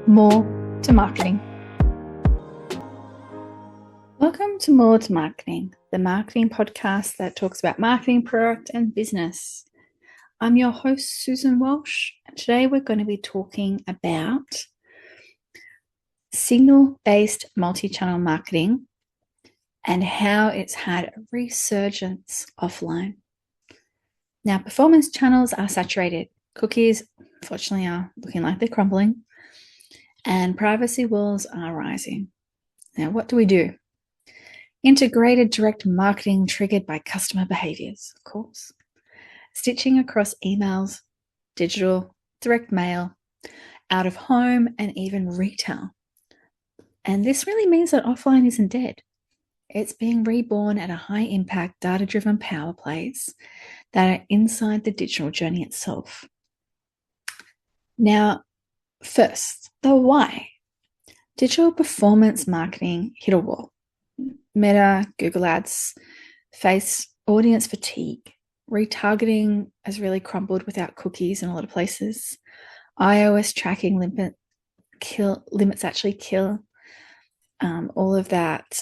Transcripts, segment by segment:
More to Marketing. Welcome to More to Marketing, the marketing podcast that talks about marketing, product, and business. I'm your host, Susan Walsh, and today we're going to be talking about signal-based multi-channel marketing and how it's had a resurgence offline. Now, performance channels are saturated. Cookies, unfortunately, are looking like they're crumbling, and privacy walls are rising. Now, what do? Integrated direct marketing triggered by customer behaviors, of course. Stitching across emails, digital, direct mail, out of home, and even retail. And this really means that offline isn't dead. It's being reborn at a high-impact, data-driven power plays that are inside the digital journey itself. Now, first, the why. Digital performance marketing hit a wall. Meta, Google Ads face audience fatigue. Retargeting has really crumbled without cookies in a lot of places. iOS tracking limits actually kill all of that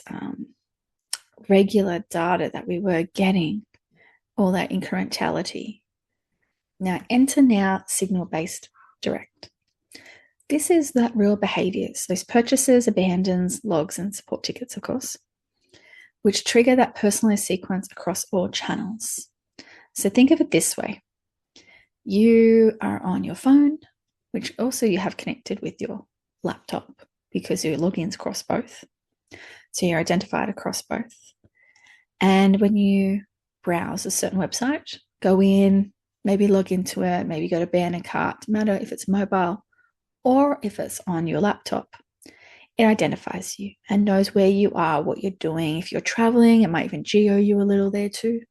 regular data that we were getting, all that incrementality. Now, enter signal-based direct. This is that real behaviors, those purchases, abandons, logs, and support tickets, of course, which trigger that personalized sequence across all channels. So think of it this way. You are on your phone, which also you have connected with your laptop because your logins cross both. So you're identified across both. And when you browse a certain website, go in, maybe log into it, maybe go to banner cart, no matter if it's mobile or if it's on your laptop. It identifies you and knows where you are, what you're doing. If you're traveling, it might even geo you a little there too.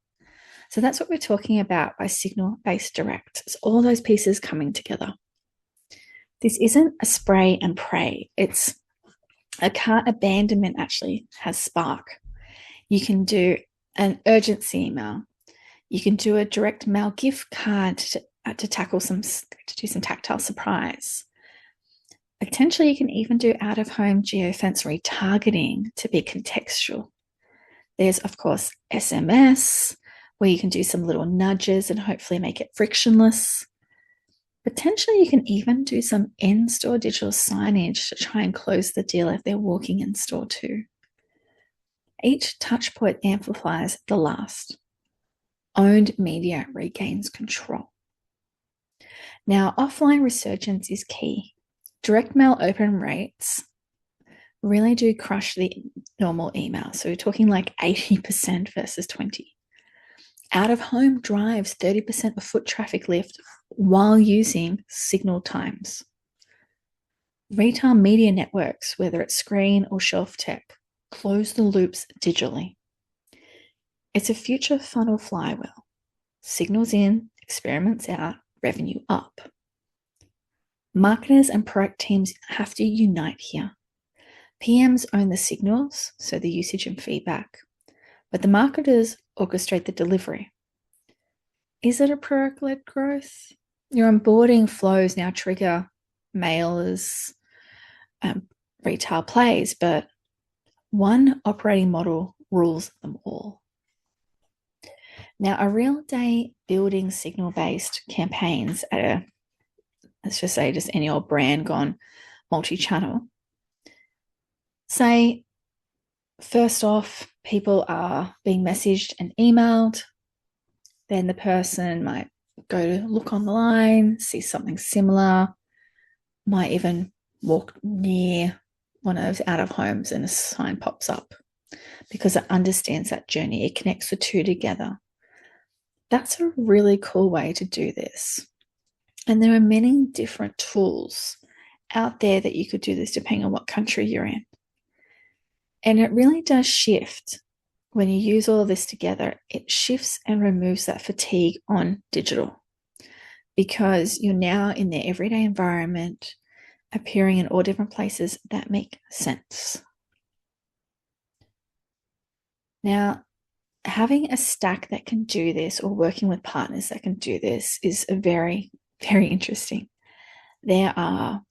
So that's what we're talking about by signal-based direct. It's all those pieces coming together. This isn't a spray and pray. It's a cart abandonment actually has spark. You can do an urgency email. You can do a direct mail gift card to do some tactile surprise. Potentially, you can even do out-of-home geofence retargeting to be contextual. There's, of course, SMS, where you can do some little nudges and hopefully make it frictionless. Potentially, you can even do some in-store digital signage to try and close the deal if they're walking in store too. Each touch point amplifies the last. Owned media regains control. Now, offline resurgence is key. Direct mail open rates really do crush the normal email. So we're talking like 80% versus 20%. Out of home drives 30% of foot traffic lift while using signal times. Retail media networks, whether it's screen or shelf tech, close the loops digitally. It's a future funnel flywheel. Signals in, experiments out, revenue up. Marketers and product teams have to unite here. PMs own the signals, so the usage and feedback, but the marketers orchestrate the delivery. Is it a product-led growth? Your onboarding flows now trigger mailers, retail plays, but one operating model rules them all. Now, a real day building signal-based campaigns at let's just say just any old brand gone multi-channel. Say, first off, people are being messaged and emailed. Then the person might go to look online, see something similar, might even walk near one of those out of homes and a sign pops up because it understands that journey. It connects the two together. That's a really cool way to do this. And there are many different tools out there that you could do this depending on what country you're in. And it really does shift when you use all of this together. It shifts and removes that fatigue on digital because you're now in their everyday environment, appearing in all different places that make sense. Now, having a stack that can do this or working with partners that can do this is a very, very interesting. There are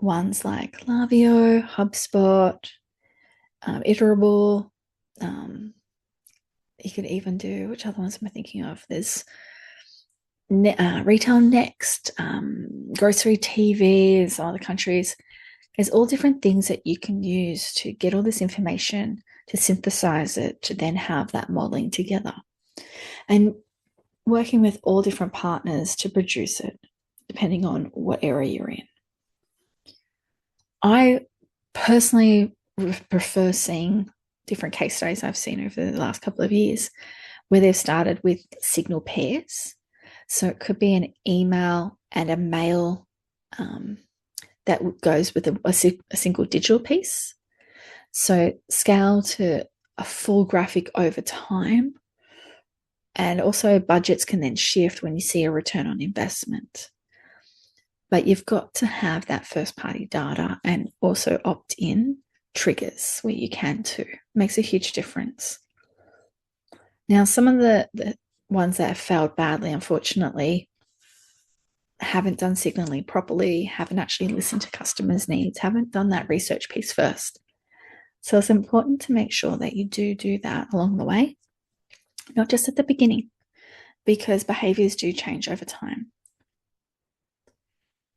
ones like Lavio, HubSpot, Iterable. You could even do, which other ones am I thinking of? There's Retail Next, Grocery TV in some other countries. There's all different things that you can use to get all this information, to synthesize it, to then have that modeling together. And working with all different partners to produce it, depending on what area you're in. I personally prefer seeing different case studies I've seen over the last couple of years where they've started with signal pairs. So it could be an email and a mail that goes with a single digital piece. So scale to a full graphic over time. And also budgets can then shift when you see a return on investment. But you've got to have that first party data and also opt in triggers where you can too. It makes a huge difference. Now, some of the ones that have failed badly, unfortunately, haven't done signaling properly, haven't actually listened to customers' needs, haven't done that research piece first. So it's important to make sure that you do that along the way, not just at the beginning, because behaviors do change over time.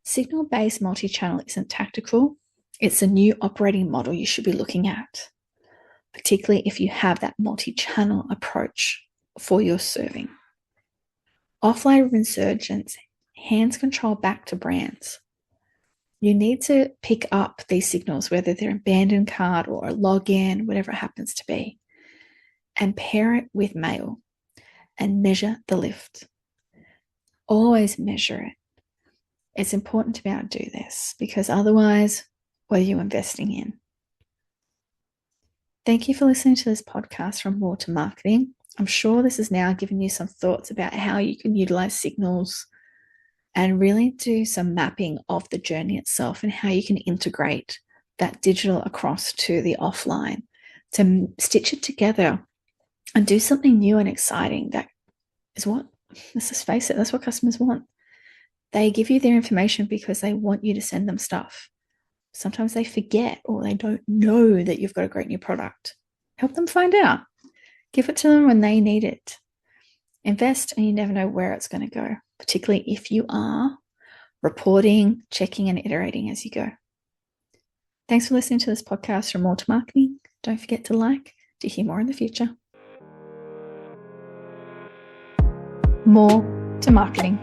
Signal-based multi-channel isn't tactical. It's a new operating model you should be looking at, particularly if you have that multi-channel approach for your serving. Offline resurgence hands control back to brands. You need to pick up these signals, whether they're abandoned cart or a login, whatever it happens to be, and pair it with mail and measure the lift. Always measure it. It's important to be able to do this because otherwise, what are you investing in? Thank you for listening to this podcast from More to Marketing. I'm sure this has now given you some thoughts about how you can utilize signals and really do some mapping of the journey itself and how you can integrate that digital across to the offline to stitch it together and do something new and exciting. That is what, let's just face it, that's what customers want. They give you their information because they want you to send them stuff. Sometimes they forget or they don't know that you've got a great new product. Help them find out. Give it to them when they need it. Invest and you never know where it's going to go, particularly if you are reporting, checking, and iterating as you go. Thanks for listening to this podcast from More to Marketing. Don't forget to like to hear more in the future. More to Marketing.